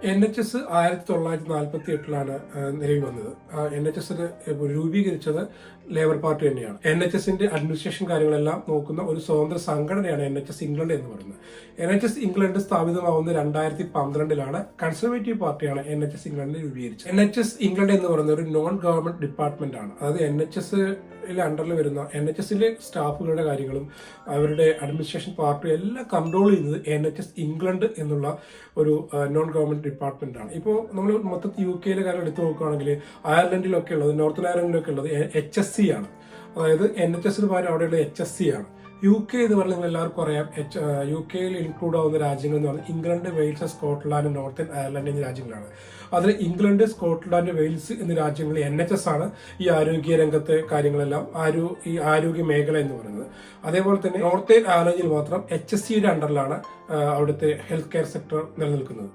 NHS 1948 നിലവിൽ വന്നത്. NHS രൂപീകരിച്ചത് ലേബർ പാർട്ടി തന്നെയാണ്. NHSന്റെ അഡ്മിനിസ്ട്രേഷൻ കാര്യങ്ങളെല്ലാം നോക്കുന്ന ഒരു സ്വതന്ത്ര സംഘടനയാണ് NHS ഇംഗ്ലണ്ട് എന്ന് പറയുന്നത്. NHS ഇംഗ്ലണ്ട് സ്ഥാപിതമാവുന്നത് 2012 കൺസർവേറ്റീവ് പാർട്ടിയാണ് NHS ഇംഗ്ലണ്ടിനെ രൂപീകരിച്ചത്. NHS ഇംഗ്ലണ്ട് എന്ന് പറയുന്നത് ഒരു നോൺ ഗവൺമെന്റ് ഡിപ്പാർട്ട്മെന്റ് ആണ്. അതായത് NHS അണ്ടറിൽ വരുന്ന NHSലെ സ്റ്റാഫുകളുടെ കാര്യങ്ങളും അവരുടെ അഡ്മിനിസ്ട്രേഷൻ പാർട്ടിയും എല്ലാം കൺട്രോൾ ചെയ്യുന്നത് NHS ഇംഗ്ലണ്ട് എന്നുള്ള ഒരു നോൺ ഗവൺമെന്റ് ഡിപ്പാർട്ട്മെന്റ് ആണ്. ഇപ്പോൾ നമ്മൾ മൊത്തത്തിൽ UK കാര്യം എടുത്തു നോക്കുകയാണെങ്കിൽ അയർലൻഡിലൊക്കെ ഉള്ളത്, നോർത്ത് അയർലൻഡിലൊക്കെ ഉള്ളത് HSC ആണ്. അതായത് NHSന് പകരം അവിടെയുള്ള HSC ആണ്. UK എന്ന് പറഞ്ഞാൽ നിങ്ങൾ എല്ലാവർക്കും അറിയാം. UK ഇൻക്ലൂഡ് ആവുന്ന രാജ്യങ്ങൾ എന്ന് പറഞ്ഞാൽ England, Wales, Scotland, northern Ireland എന്നീ രാജ്യങ്ങളാണ്. അതിൽ ഇംഗ്ലണ്ട്, സ്കോട്ട്ലാൻഡ്, വെയിൽസ് എന്നീ രാജ്യങ്ങളിൽ NHS ആണ് ഈ ആരോഗ്യ രംഗത്തെ കാര്യങ്ങളെല്ലാം ഈ ആരോഗ്യ മേഖല എന്ന് പറയുന്നത്. അതേപോലെ തന്നെ നോർത്തേൺ അയർലൻഡിൽ മാത്രം HSCയുടെ അണ്ടറിലാണ് അവിടുത്തെ ഹെൽത്ത് കെയർ സെക്ടർ നിലനിൽക്കുന്നത്.